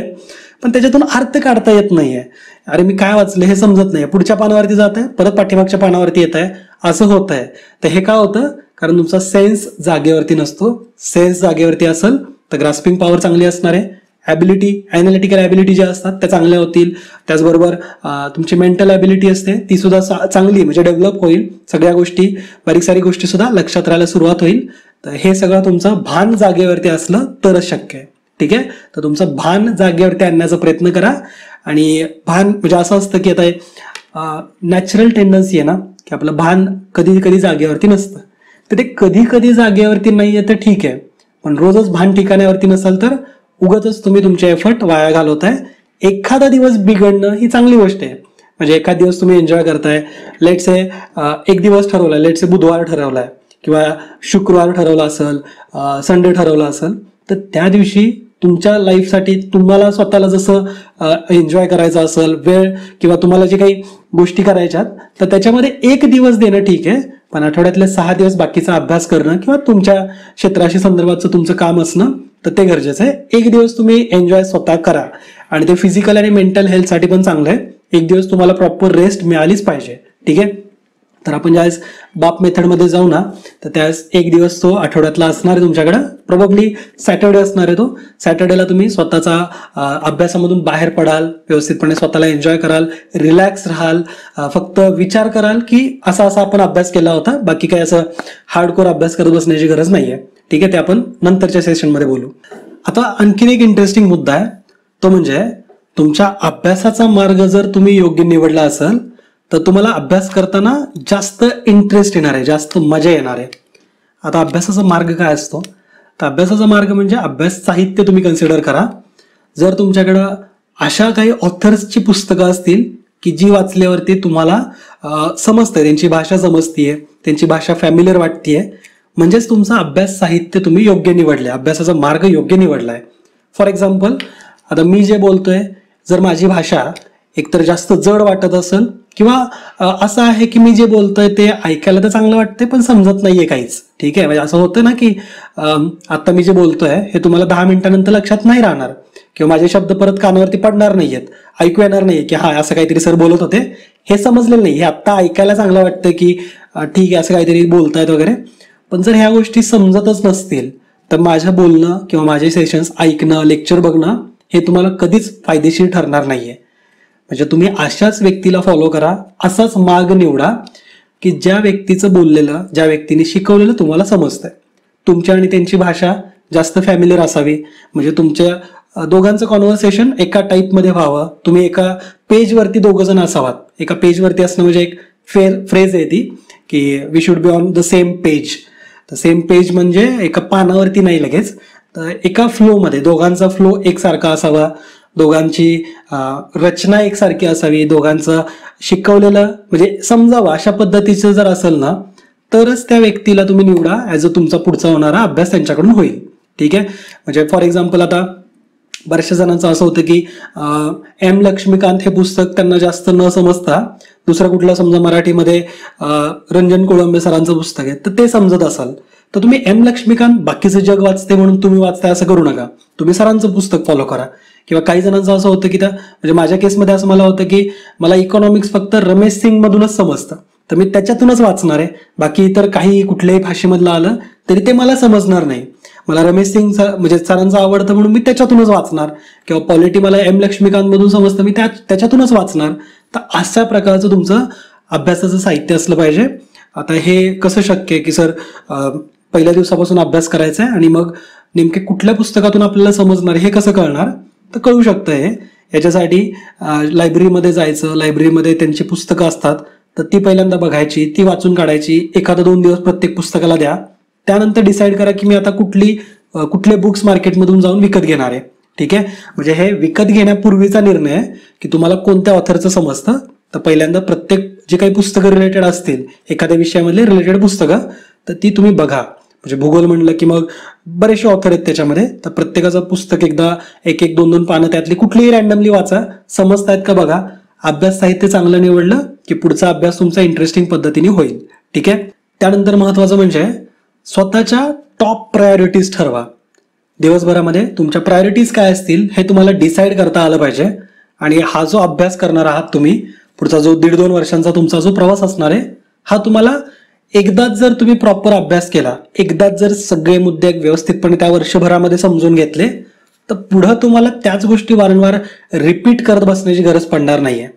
पण त्याच्यातून अर्थ काढता येत नाहीये. अरे मी काय वाचलं हे समजत नाही, पुढच्या पानावरती जात आहे, परत पाठीमागच्या पानावरती येत आहे, असं होत आहे. तर हे का होतं? कारण तुमचा सेन्स जागेवरती नसतो. सेन्स जागेवरती असेल तर ग्रास्पिंग पॉवर चांगली असणार आहे, ॲबिलिटी, ॲनालिटिकल ॲबिलिटी ज्या असतात त्या चांगल्या होतील. त्याचबरोबर तुमची मेंटल ॲबिलिटी असते ती सुद्धा चांगली म्हणजे डेव्हलप होईल. सगळ्या गोष्टी, बारीक सारी गोष्टी सुद्धा लक्षात राहायला सुरुवात होईल. तर हे सगळं तुमचं भान जागेवरती असलं तरच शक्य आहे. ठीक आहे, तर तुमचं भान जागेवरती आणण्याचा प्रयत्न करा. आणि भान म्हणजे असं असतं की आता नॅचरल टेंडन्सी आहे ना की आपलं भान कधी कधी जागेवरती नसतं. तर ते कधी कधी जागेवरती नाहीये तर ठीक आहे, पण रोजच भान ठिकाण्यावरती नसेल तर उगाचच तुम्ही तुमचे एफर्ट वाया घालवताय. एखादा दिवस बिघडणं ही चांगली गोष्ट आहे. म्हणजे एखादा दिवस तुम्ही एन्जॉय करताय, लेट्स से एक दिवस ठरवलाय, लेट्स से बुधवार ठरवलाय किंवा शुक्रवार ठरवला असेल, संडे ठरवला असेल, तर त्या दिवशी तुमच्या लाईफसाठी तुम्हाला स्वतःला जसं एन्जॉय करायचं असेल वेळ किंवा तुम्हाला जे काही गोष्टी करायच्यात तर त्याच्यामध्ये एक दिवस देणं ठीक आहे, पण आठवड्यातले 6 दिवस बाकीचा अभ्यास करणं किंवा तुमच्या क्षेत्राशी संदर्भाचं तुमचं काम असणं तर ते गरजेचं आहे. एक दिवस तुम्ही एन्जॉय स्वतः करा आणि ते फिजिकल आणि मेंटल हेल्थसाठी पण चांगलं आहे. एक दिवस तुम्हाला प्रॉपर रेस्ट मिळालीच पाहिजे. ठीक आहे, तर आपण ज्यावेळेस बाप मेथडमध्ये जाऊ ना तर त्यावेळेस एक दिवस तो आठवड्यातला असणार आहे तुमच्याकडं, प्रोबेबली सॅटर्डे असणार आहे. तो सॅटर्डेला तुम्ही स्वतःचा अभ्यासामधून बाहेर पडाल, व्यवस्थितपणे स्वतःला एन्जॉय कराल, रिलॅक्स राहाल, फक्त विचार कराल की असा असा आपण अभ्यास केला होता, बाकी काही असं हार्डकोर अभ्यास करत बसण्याची गरज नाहीये. ठीक आहे, ते आपण नंतरच्या सेशनमध्ये बोलू. आता आणखीन एक इंटरेस्टिंग मुद्दा आहे, तो म्हणजे तुमच्या अभ्यासाचा मार्ग जर तुम्ही योग्य निवडला असेल तर तुम्हाला अभ्यास करताना जास्त इंटरेस्ट येणार आहे, जास्त मजा येणार आहे. आता अभ्यासाचा मार्ग काय असतो? तर अभ्यासाचा मार्ग म्हणजे अभ्यास साहित्य तुम्ही कन्सिडर करा. जर तुमच्याकडं अशा काही ऑथर्सची पुस्तकं असतील की जी वाचल्यावरती तुम्हाला समजतंय, त्यांची भाषा समजतीये, त्यांची भाषा फॅमिलियर वाटतीये, म्हणजेच तुमचा अभ्यास साहित्य तुम्ही योग्य निवडले, अभ्यासाचा मार्ग योग्य निवडलाय. फॉर एक्झाम्पल, आता मी जे बोलतोय जर माझी भाषा एकतर जास्त जड वाटत असेल किंवा असं आहे की मी जे बोलतोय ते ऐकायला तर चांगलं वाटतंय पण समजत नाहीये काहीच. ठीक आहे, म्हणजे असं होतं ना की आता मी जे बोलतोय हे तुम्हाला 10 मिनिटानंतर लक्षात नाही राहणार किंवा माझे शब्द परत कानावरती पडणार नाहीयेत, ऐकू येणार नाहीये की हा असं काहीतरी सर बोलत होते, हे समजलेलं नाही. हे आत्ता ऐकायला चांगलं वाटतं की ठीक आहे असं काहीतरी बोलतायत वगैरे, पण जर ह्या गोष्टी समजतच नसतील तर माझं बोलणं किंवा माझे सेशन्स ऐकणं, लेक्चर बघणं हे तुम्हाला कधीच फायदेशीर ठरणार नाहीये. म्हणजे तुम्ही अशाच व्यक्तीला फॉलो करा, असाच मार्ग निवडा की ज्या व्यक्तीचं बोललेलं, ज्या व्यक्तीने शिकवलेलं तुम्हाला समजतंय. तुमच्या आणि त्यांची भाषा जास्त फॅमिलियर असावी, म्हणजे तुमच्या दोघांचं कॉन्व्हर्सेशन एका टाईपमध्ये व्हावं. तुम्ही एका पेजवरती दोघं जण असावात. एका पेजवरती असणं म्हणजे एक फ्रेज आहे ती की we should be on the same page. तर सेम पेज म्हणजे एका पानावरती नाही लगेच, तर एका फ्लोमध्ये दोघांचा फ्लो एकसारखा असावा, दोघांची रचना एकसारखी असावी, दोघांचं शिकवलेलं म्हणजे समजावं अशा पद्धतीचं जर असेल ना तरच त्या व्यक्तीला तुम्ही निवडा ॲज अ तुमचा पुढचा होणारा अभ्यास त्यांच्याकडून होईल. ठीक आहे, म्हणजे फॉर एक्झाम्पल आता बऱ्याचशा जणांचं असं होतं की एम लक्ष्मीकांत हे पुस्तक त्यांना जास्त न समजता दुसरं कुठलं समजा मराठीमध्ये रंजन कोळंबे सरांचं पुस्तक आहे तर ते समजत असाल तर तुम्ही एम लक्ष्मीकांत बाकीचं जग वाचते म्हणून तुम्ही वाचताय असं करू नका, तुम्ही सरांचं पुस्तक फॉलो करा. किंवा काही जणांचं असं होतं की म्हणजे माझ्या केसमध्ये असं मला होतं की मला इकॉनॉमिक्स फक्त रमेश सिंग मधूनच समजतं तर मी त्याच्यातूनच वाचणार आहे, बाकी इतर काही कुठल्याही भाषेमधलं आलं तरी ते मला समजणार नाही. मला रमेश सिंग म्हणजे सरांचं आवडतं म्हणून मी त्याच्यातूनच वाचणार, किंवा पॉलिटी मला एम लक्ष्मीकांत मधून समजतं मी त्याच्यातूनच वाचणार. तर अशा प्रकारचं तुमचं अभ्यासाचं साहित्य असलं पाहिजे. आता हे कसं शक्य आहे की सर पहिल्या दिवसापासून अभ्यास करायचा आहे आणि मग नेमके कुठल्या पुस्तकातून आपल्याला समजणार हे कसं कळणार? तर कळू शकतं हे. याच्यासाठी लायब्ररीमध्ये जायचं, लायब्ररीमध्ये त्यांची पुस्तकं असतात तर ती पहिल्यांदा बघायची, ती वाचून काढायची, 1-2 दिवस प्रत्येक पुस्तकाला द्या. त्यानंतर डिसाईड करा की मी आता कुठली कुठले बुक्स मार्केटमधून जाऊन विकत घेणार आहे. ठीक आहे, म्हणजे हे विकत घेण्यापूर्वीचा निर्णय आहे की तुम्हाला कोणत्या ऑथरचं समजतं. तर पहिल्यांदा प्रत्येक जे काही पुस्तकं रिलेटेड असतील, एखाद्या विषयामधले रिलेटेड पुस्तकं, तर ती तुम्ही बघा. म्हणजे भूगोल म्हणलं की मग बरेचसे ऑथर आहेत त्याच्यामध्ये, तर प्रत्येकाचं पुस्तक एकदा एक एक दोन दोन पानं त्यातली कुठलीही रॅन्डमली वाचा, समजतायत का बघा. अभ्यास साहित्य चांगलं निवडलं की पुढचा अभ्यास तुमचा इंटरेस्टिंग पद्धतीने होईल. ठीक आहे. त्यानंतर महत्वाचं म्हणजे स्वतःच्या टॉप प्रायोरिटीज ठरवा. दिवसभरामध्ये तुमच्या प्रायोरिटीज काय असतील हे तुम्हाला डिसाईड करता आलं पाहिजे. आणि हा जो अभ्यास करणार आहात तुम्ही, पुढचा जो 1.5-2 वर्षांचा तुमचा जो प्रवास असणार आहे, हा तुम्हाला एकदाच जर तुम्ही प्रॉपर अभ्यास केला, एकदाच जर सगळे मुद्दे व्यवस्थितपणे त्या वर्षभरामध्ये समजून घेतले, तर पुढं तुम्हाला त्याच गोष्टी वारंवार रिपीट करत बसण्याची गरज पडणार नाहीये.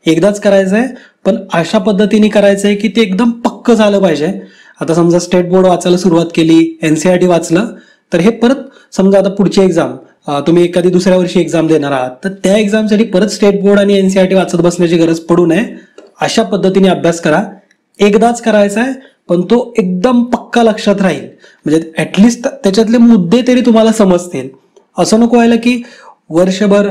एकदाच करायचंय, पण अशा पद्धतीने करायचंय की ते एकदम पक्क झालं पाहिजे. आता समजा स्टेट बोर्ड वाचायला सुरुवात केली, एनसीईआरटी वाचलं, तर हे परत समजा आता पुढची एक्झाम तुम्ही एखादी दुसऱ्या वर्षी एक्झाम देणार आहात, तर त्या एक्झामसाठी परत स्टेट बोर्ड आणि एनसीईआरटी वाचत बसण्याची गरज पडू नये. अशा पद्धतीने अभ्यास करा. एकदाच करायचा आहे, पण तो एकदम पक्का लक्षात राहील. म्हणजे ऍटलिस्ट त्याच्यातले मुद्दे तरी तुम्हाला समजतील. असं नको व्हायला की वर्षभर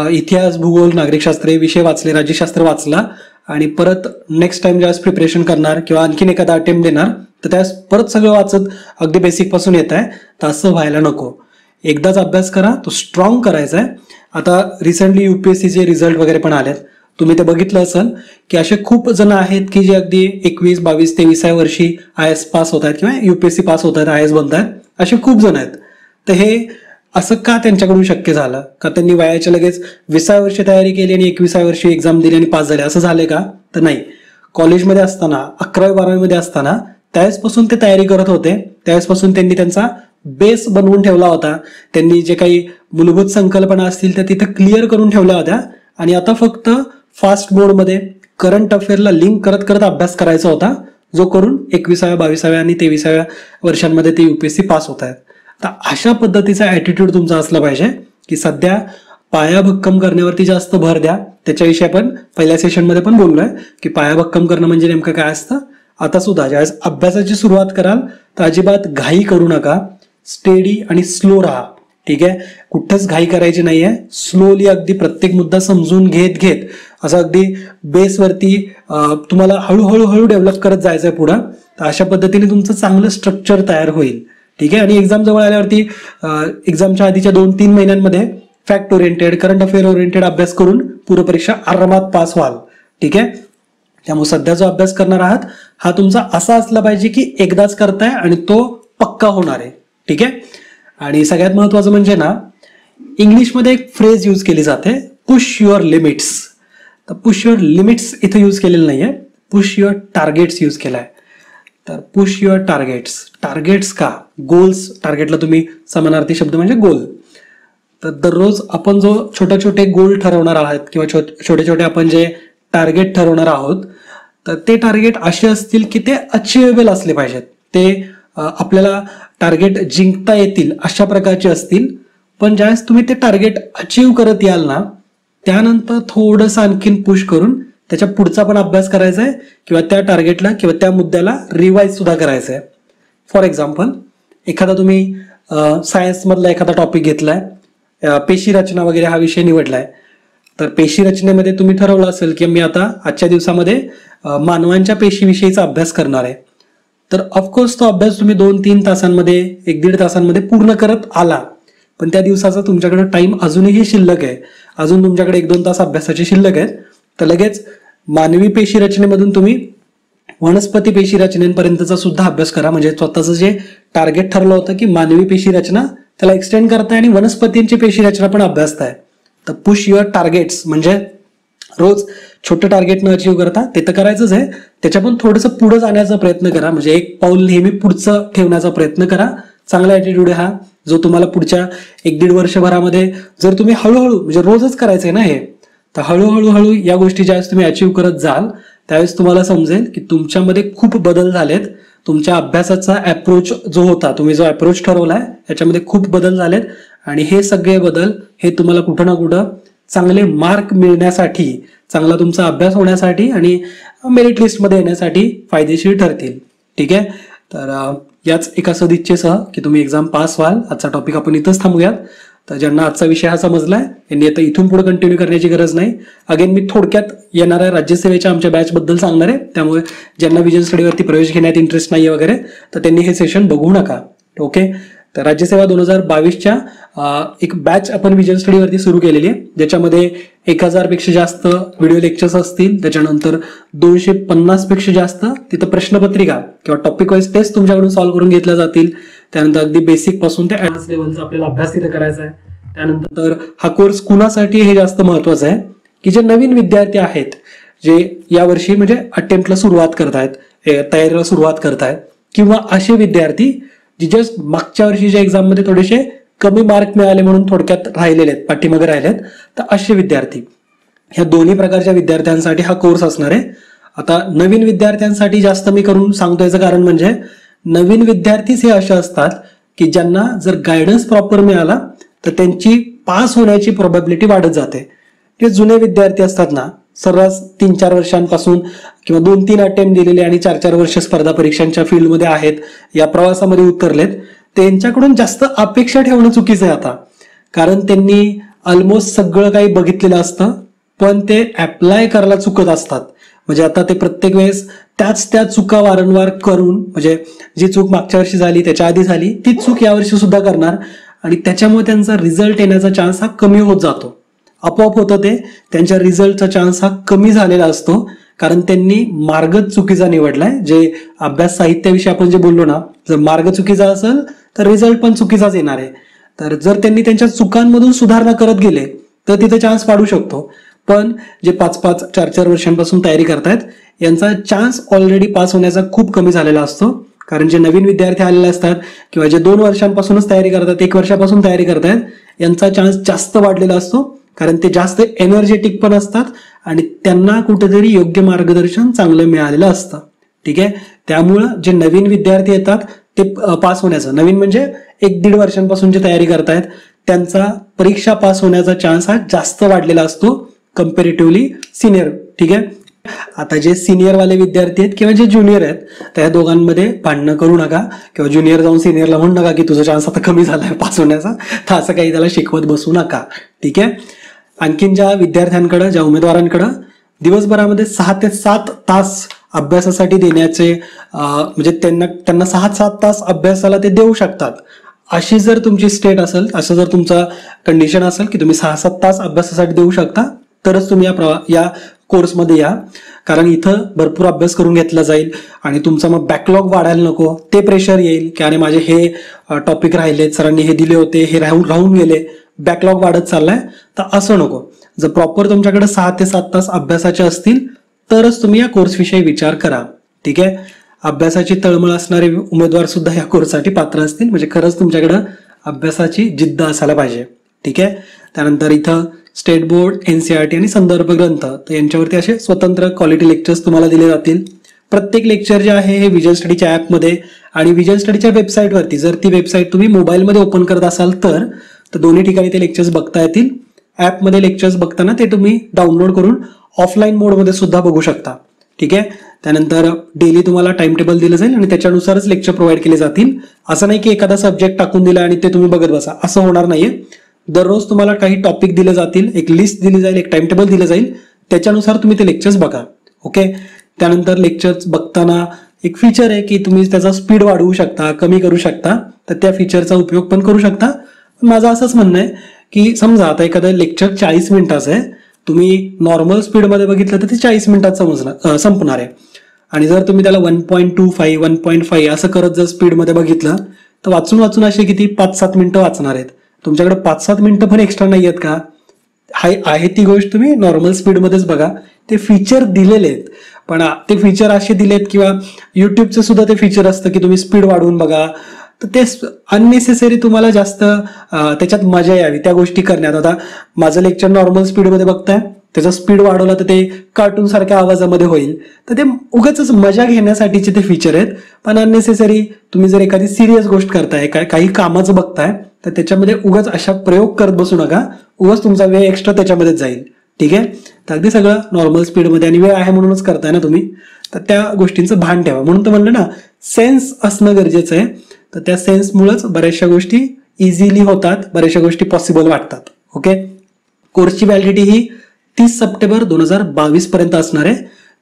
इतिहास, भूगोल, नागरिकशास्त्र हे विषय वाचले, राज्यशास्त्र वाचला, आणि परत नेक्स्ट टाइम ज्यावेळेस प्रिपरेशन करणार किंवा आणखीन एखादा अटेम्प्ट देणार, तर त्यावेळेस परत सगळं वाचत अगदी बेसिक पासून येत आहे. तर असं व्हायला नको. एकदाच अभ्यास करा, तो स्ट्रॉंग करायचा आहे. आता रिसेंटली युपीएससीचे रिझल्ट वगैरे पण आलेत, तुम्ही ते बघितलं असेल की असे खूप जण आहेत की जे अगदी 21, 22, 23व्या वर्षी IAS पास होत आहेत किंवा UPSC पास होत आहेत, IAS बनत आहेत. असे खूप जण आहेत. तर हे असं का त्यांच्याकडून शक्य झालं? का त्यांनी वयाच्या लगेच 20व्या वर्षी तयारी केली आणि 21व्या वर्षी एक्झाम दिली आणि पास झाले, असं झाले का? तर नाही. कॉलेजमध्ये असताना, 11वी 12वी मध्ये असताना त्यावेळेसपासून ते तयारी करत होते. त्यावेळेसपासून त्यांनी त्यांचा बेस बनवून ठेवला होता. त्यांनी जे काही मूलभूत संकल्पना असतील त्या तिथे क्लिअर करून ठेवल्या होत्या. आणि आता फक्त फास्ट मोडमध्ये करंट अफेअरला लिंक करत करत अभ्यास करायचा होता, जो करून 21व्या, 22व्या आणि 23व्या वर्षांमध्ये ते UPSC पास होत आहेत. तर अशा पद्धतीचा ॲटिट्यूड तुमचा असला पाहिजे की सध्या पाया भक्कम करण्यावरती जास्त भर द्या. त्याच्याविषयी आपण पहिल्या सेशनमध्ये पण बोललोय की पाया भक्कम करणं म्हणजे नेमकं काय असतं. आता सुद्धा ज्यावेळेस अभ्यासाची सुरुवात कराल तर अजिबात घाई करू नका. स्टेडी आणि स्लो राहा. ठीक आहे, कुठंच घाई करायची नाहीये. स्लोली अगदी प्रत्येक मुद्दा समजून घेत घेत असं अगदी बेसवरती तुम्हाला हळूहळू डेव्हलप करत जायचंय पुढं. तर अशा पद्धतीने तुमचं चांगलं स्ट्रक्चर तयार होईल. ठीक आहे. आणि एक्झाम जवळ आल्यावरती एक्झामच्या आधीच्या 2-3 महिन्यांमध्ये fact oriented, current affair oriented अभ्यास करून पूर्वपरीक्षा आरामात पास व्हाल. ठीक आहे. त्यामुळे सध्या जो अभ्यास करणार आहात हा तुमचा असा असला पाहिजे की एकदाच करताय आणि तो पक्का होणार आहे. ठीक आहे. आणि सगळ्यात महत्वाचं म्हणजे ना, इंग्लिशमध्ये एक फ्रेज यूज केली जाते, पुश युअर लिमिट्स. तर पुश युअर लिमिट्स इथे यूज केलेलं नाहीये, पुश युअर टार्गेट्स यूज केलाय. तर पुश युअर टार्गेट्स. टार्गेट्स का? गोल्स. टार्गेटला तुम्ही समानार्थी शब्द म्हणजे गोल. तर दररोज आपण जो छोटे छोटे गोल ठरवणार आहात किंवा छोटे छोटे आपण जे टार्गेट ठरवणार आहोत, तर ते टार्गेट असे असतील की ते अचिवेबल असले पाहिजेत. ते आपल्याला टार्गेट जिंकता येतील अशा प्रकारचे असतील. पण ज्यावेळेस तुम्ही ते टार्गेट अचीव करत याल ना, त्यानंतर थोडंसं आणखीन पुश करून त्याच्या पुढचा पण अभ्यास करायचा आहे किंवा त्या टार्गेटला किंवा त्या मुद्द्याला रिवाइज सुद्धा करायचं आहे. फॉर एक्झाम्पल, एखादा तुम्ही सायन्समधला एखादा टॉपिक घेतलाय, पेशी रचना वगैरे हा विषय निवडलाय. तर पेशी रचनेमध्ये तुम्ही ठरवलं असेल की मी आता आजच्या दिवसामध्ये मानवांच्या पेशीविषयीचा अभ्यास करणार आहे. तर ऑफकोर्स तो अभ्यास तुम्ही 2-3 तासांमध्ये, 1-1.5 तासांमध्ये पूर्ण करत आला. पण त्या दिवसाचा तुमच्याकडे टाइम अजूनही शिल्लक आहे. अजून तुमच्याकडे 1-2 तास अभ्यासाची शिल्लक आहेत. तर लगेच मानवी पेशी रचनेमधून तुम्ही वनस्पती पेशी रचनेपर्यंतचा सुद्धा अभ्यास करा. म्हणजे स्वतःचं जे टार्गेट ठरलं होतं की मानवी पेशी रचना, त्याला एक्सटेंड करताय आणि वनस्पतींची पेशी रचना पण अभ्यासताय. तर पुश युअर टार्गेट्स म्हणजे रोज छोटं टार्गेट न अचीव करता, ते तर करायचंच आहे, त्याच्या पण थोडंसं पुढे जाण्याचा प्रयत्न करा. म्हणजे एक पाऊल नेहमी पुढचं ठेवण्याचा प्रयत्न करा. चांगला ॲटिट्यूड आहे हा, जो तुम्हाला पुढच्या 1-1.5 वर्षभरामध्ये जर तुम्ही हळूहळू, म्हणजे रोजच करायचंय ना हे, तर हळूहळू या गोष्टी ज्यावेळेस तुम्ही अचीव करत जाल त्यावेळेस तुम्हाला समजेल की तुमच्यामध्ये खूप बदल झालेत. तुमच्या अभ्यासाचा अप्रोच जो होता, तुम्ही जो अप्रोच ठरवलाय याच्यामध्ये खूप बदल झालेत. आणि हे सगळे बदल हे तुम्हाला कुठं ना कुठं चांगले मार्क मिळण्यासाठी, चांगला तुमचा अभ्यास होण्यासाठी आणि मेरिट लिस्टमध्ये येण्यासाठी फायदेशीर ठरतील. ठीक आहे. तर याच एका सदिच्छेसह की तुम्ही एक्झाम पास व्हाल. आजचा टॉपिक आपण इथंच थांबूयात. तर ज्यांना आजचा विषय हा समजलाय यांनी आता इथून पुढे कंटिन्यू करण्याची गरज नाही. अगेन मी थोडक्यात येणाऱ्या राज्यसेवेच्या आमच्या बॅचबद्दल सांगणार आहे, त्यामुळे ज्यांना विजन स्टडीवरती प्रवेश घेण्यात इंटरेस्ट नाही वगैरे तर त्यांनी हे सेशन बघू नका. ओके. तर राज्यसेवा 2022च्या एक बॅच आपण विजन स्टडीवरती सुरू केलेली आहे, ज्याच्यामध्ये 1000 पेक्षा जास्त व्हिडिओ लेक्चर्स असतील. त्याच्यानंतर 250 पेक्षा जास्त तिथं प्रश्नपत्रिका किंवा टॉपिक वाईज टेस्ट तुमच्याकडून सॉल्व्ह करून घेतल्या जातील. त्यानंतर अगदी बेसिक पासून ते ऍडव्हान्स लेवलचा आपल्याला अभ्यास तिथे करायचा आहे. त्यानंतर हा कोर्स कुणासाठी हे जास्त महत्वाचं आहे की जे नवीन विद्यार्थी आहेत, जे यावर्षी म्हणजे अटेम्प्टला सुरुवात करतायत, तयारीला सुरुवात करतायत, किंवा असे विद्यार्थी जे जस्ट मागच्या वर्षीच्या एक्झाम मध्ये थोडेसे कमी मार्क मिळाले म्हणून थोडक्यात राहिलेले आहेत, पाठीमागे राहिलेत. तर असे विद्यार्थी, ह्या दोन्ही प्रकारच्या विद्यार्थ्यांसाठी हा कोर्स असणार आहे. आता नवीन विद्यार्थ्यांसाठी जास्त मी करून सांगतो याचं कारण म्हणजे नवीन विद्यार्थीच हे असे असतात की ज्यांना जर गायडन्स प्रॉपर मिळाला तर त्यांची पास होण्याची प्रोबॅबिलिटी वाढत जाते. ते जुने विद्यार्थी असतात ना, सर्रास 3-4 वर्षांपासून किंवा 2-3 अटेम्प्ट दिलेले आणि 4-4 वर्ष स्पर्धा परीक्षांच्या फील्डमध्ये आहेत, या प्रवासामध्ये उतरलेत, त्यांच्याकडून जास्त अपेक्षा ठेवणं चुकीचं आहे आता. कारण त्यांनी ऑलमोस्ट सगळं काही बघितलेलं असतं, पण ते अप्लाय करायला चुकत असतात. म्हणजे आता ते प्रत्येक वेळेस त्या चुका वारंवार करून, म्हणजे जी चूक मागच्या वर्षी झाली त्याच्या आधी झाली तीच चूक यावर्षी सुद्धा करणार, आणि त्याच्यामुळे त्यांचा रिझल्ट येण्याचा चान्स हा कमी होत जातो. आपोआप होतं ते, त्यांच्या रिझल्टचा चान्स हा कमी झालेला असतो, कारण त्यांनी मार्गच चुकीचा निवडलाय. जे अभ्यास साहित्याविषयी आपण जे बोललो ना, जर मार्ग चुकीचा असेल तर रिझल्ट पण चुकीचाच येणार आहे. तर जर त्यांनी त्यांच्या चुकांमधून सुधारणा करत गेले तर तिथे चान्स वाढू शकतो. पण जे 5-5, 4-4 वर्षांपासून तयारी करतायत यांचा चान्स ऑलरेडी पास होण्याचा खूप कमी झालेला असतो. कारण जे नवीन विद्यार्थी आलेले असतात किंवा जे 2 वर्षांपासूनच तयारी करतात, 1 वर्षापासून तयारी करतायत, यांचा चान्स जास्त वाढलेला असतो. कारण ते जास्त एनर्जेटिक पण असतात आणि त्यांना कुठेतरी योग्य मार्गदर्शन चांगलं मिळालेलं असतं. ठीक आहे. त्यामुळं जे नवीन विद्यार्थी येतात ते पास होण्याचं, नवीन म्हणजे 1-1.5 वर्षांपासून जे तयारी करतायत त्यांचा परीक्षा पास होण्याचा चान्स हा जास्त वाढलेला असतो कम्पॅरेटिव्हली सिनियर. ठीक आहे. आता जे सिनियर वाले विद्यार्थी आहेत किंवा जे ज्युनियर आहेत, त्या दोघांमध्ये भांडणं करू नका किंवा ज्युनियर जाऊन सिनियरला म्हणू नका की तुझा चान्स आता कमी झालाय पास होण्याचा, तर असं काही त्याला शिकवत बसू नका. ठीक आहे. आणखीन ज्या विद्यार्थ्यांकडे, ज्या उमेदवारांकडे दिवसभरामध्ये 6 ते 7 तास अभ्यासासाठी देण्याचे, म्हणजे त्यांना 6-7 तास अभ्यासाला ते देऊ शकतात, अशी जर तुमची स्टेट असेल, असं जर तुमचा कंडिशन असेल की तुम्ही 6-7 तास अभ्यासासाठी देऊ शकता, तरच तुम्ही या कोर्समध्ये या. कारण इथं भरपूर अभ्यास करून घेतला जाईल आणि तुमचा मग बॅकलॉग वाढायला नको, ते प्रेशर येईल की अरे माझे हे टॉपिक राहिले, सरांनी हे दिले होते, हे राहून गेले, बॅकलॉग वाढत चाललाय. तर असं नको. जर प्रॉपर तुमच्याकडे 6 ते 7 तास अभ्यासाचे असतील तरच तुम्ही या कोर्सविषयी विचार करा. ठीक आहे. अभ्यासाची तळमळ असणारे उमेदवार सुद्धा या कोर्ससाठी पात्र असतील, म्हणजे खरंच तुमच्याकडे अभ्यासाची जिद्द असायला पाहिजे. ठीक आहे. त्यानंतर इथं स्टेट बोर्ड, NCERT आणि संदर्भ ग्रंथ, तर यांच्यावरती असे स्वतंत्र क्वालिटी लेक्चर्स तुम्हाला दिले जातील. प्रत्येक लेक्चर जे आहे हे विजन स्टडीच्या ऍपमध्ये आणि विजन स्टडीच्या वेबसाईटवरती, जर ती वेबसाईट तुम्ही मोबाईलमध्ये ओपन करत असाल तर दोन्ही ठिकाणी ते लेक्चर्स बघता येतील. ऍपमध्ये लेक्चर्स बघताना ते तुम्ही डाउनलोड करून ऑफलाईन मोडमध्ये सुद्धा बघू शकता. ठीक आहे. त्यानंतर डेली तुम्हाला टाइम टेबल दिलं जाईल आणि त्याच्यानुसारच लेक्चर प्रोव्हाइड केले जातील. असं नाही की एखादा सब्जेक्ट टाकून दिला आणि ते तुम्ही बघत बसा, असं होणार नाहीये. दररोज तुम्हाला काही टॉपिक दिले जातील, एक लिस्ट दिली जाईल, एक टाइम टेबल दिलं जाईल, त्याच्यानुसार तुम्ही ते लेक्चर्स बघा. ओके. त्यानंतर लेक्चर्स बघताना एक फीचर आहे की तुम्ही त्याचा स्पीड वाढवू शकता, कमी करू शकता, तर त्या फीचरचा उपयोग पण करू शकता. माझं असंच म्हणणं आहे की समजा आता एखादं लेक्चर 40 मिनिटाचं आहे, तुम्ही नॉर्मल स्पीडमध्ये बघितलं तर ते 40 मिनिटात संपणार आहे. आणि जर तुम्ही त्याला 1.25, 1.5 असं करत जर स्पीडमध्ये बघितलं तर वाचून असे किती 5-7 मिनिटं वाचणार आहेत. तुमच्याकडे 5-7 मिनिटं पण एक्स्ट्रा नाही आहेत का? आहे ती गोष्ट तुम्ही नॉर्मल स्पीडमध्येच बघा. ते फीचर दिलेले आहेत, पण ते फीचर असे दिलेत किंवा युट्यूबचं सुद्धा ते फीचर असतं की तुम्ही स्पीड वाढवून बघा, तर ते अननेसेसरी तुम्हाला जास्त त्याच्यात मजा यावी त्या गोष्टी करण्यात. आता माझं लेक्चर नॉर्मल स्पीडमध्ये बघताय, त्याचा स्पीड वाढवला तर ते कार्टून सारख्या आवाजामध्ये होईल, तर ते उगाच मजा घेण्यासाठीचे ते फीचर आहेत. पण अननेसेसरी तुम्ही जर एखादी सिरियस गोष्ट करताय, काही कामाचं बघताय, तर त्याच्यामध्ये उगाच अशा प्रयोग करत बसू नका, उगाच तुमचा वेळ एक्स्ट्रा त्याच्यामध्येच जाईल. ठीक आहे. तर अगदी सगळं नॉर्मल स्पीडमध्ये, आणि वेळ आहे म्हणूनच करताय ना तुम्ही, तर त्या गोष्टींचं भान ठेवा. म्हणून तर म्हणलं ना सेन्स असणं गरजेचं आहे. तर त्या सेन्समुळेच बऱ्याचशा गोष्टी इझिली होतात, बऱ्याचशा गोष्टी पॉसिबल वाटतात. ओके, कोर्सची व्हॅलिडिटी ही 30 सप्टेंबर 2022 पर्यंत असणार आहे.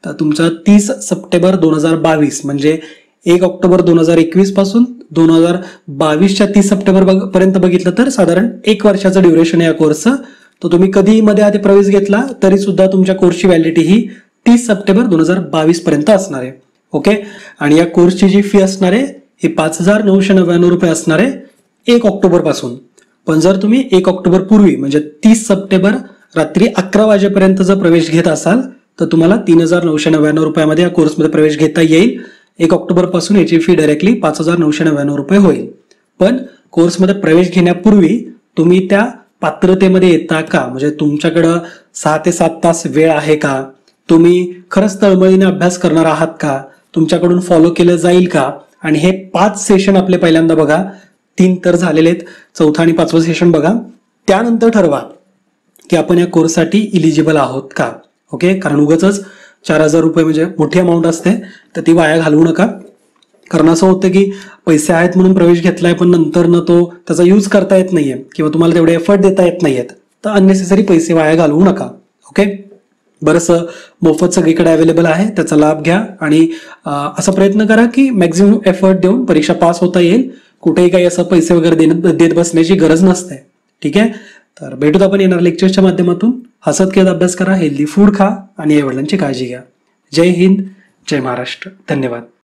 तर तुमचा 30 सप्टेंबर 2022 म्हणजे 1 ऑक्टोबर 2021 पासून 2022च्या 30 सप्टेंबर पर्यंत बघितलं तर साधारण 1 वर्षाचं ड्युरेशन आहे या कोर्सचं. तर तुम्ही कधी मध्ये आधी प्रवेश घेतला तरी सुद्धा तुमच्या कोर्सची व्हॅलिडिटी ही 30 सप्टेंबर 2022 पर्यंत असणार आहे. ओके, आणि या कोर्सची जी फी असणार आहे ही 5,999 रुपये असणार आहे 1 ऑक्टोबर पासून. पण जर तुम्ही 1 ऑक्टोबर पूर्वी म्हणजे 30 सप्टेंबर रात्री 11 वाजेपर्यंत जर प्रवेश घेत असाल तर तुम्हाला 3,999 रुपयामध्ये या कोर्समध्ये प्रवेश घेता येईल. 1 ऑक्टोबर पासून याची फी डायरेक्टली 5,999 रुपये होईल. पण कोर्समध्ये प्रवेश घेण्यापूर्वी तुम्ही त्या पात्रतेमध्ये येता का, म्हणजे तुमच्याकडं 6 ते 7 तास वेळ आहे का, तुम्ही खरंच तळमळीने अभ्यास करणार आहात का, तुमच्याकडून फॉलो केलं जाईल का, आणि हे 5 सेशन आपले पहिल्यांदा बघा. 3 तर झालेले आहेत, 4थं आणि 5वं सेशन बघा. त्यानंतर ठरवा की आपण या कोर्ससाठी इलिजिबल आहोत का. ओके, कारण उगाच 4,000 रुपये म्हणजे मोठी अमाऊंट असते, तर ती वाया घालवू नका. कारण असं होतं की पैसे आहेत म्हणून प्रवेश घेतलाय पण नंतर न तो त्याचा यूज करता येत नाहीये किंवा तुम्हाला तेवढे एफर्ट देता येत नाहीयेत. तर अननेसेसरी पैसे वाया घालवू नका. ओके, बरंचसं मोफत सगळीकडे अवेलेबल आहे, त्याचा लाभ घ्या आणि असा प्रयत्न करा की मॅक्झिमम एफर्ट देऊन परीक्षा पास होता येईल. कुठेही काही असं पैसे वगैरे देत बसण्याची गरज नसते. ठीक आहे, तर भेटूत आपण येणार लेक्चर्सच्या माध्यमातून. हसत खेळत अभ्यास करा, हेल्दी फूड खा आणि आई वडिलांची काळजी घ्या. जय हिंद, जय महाराष्ट्र. धन्यवाद.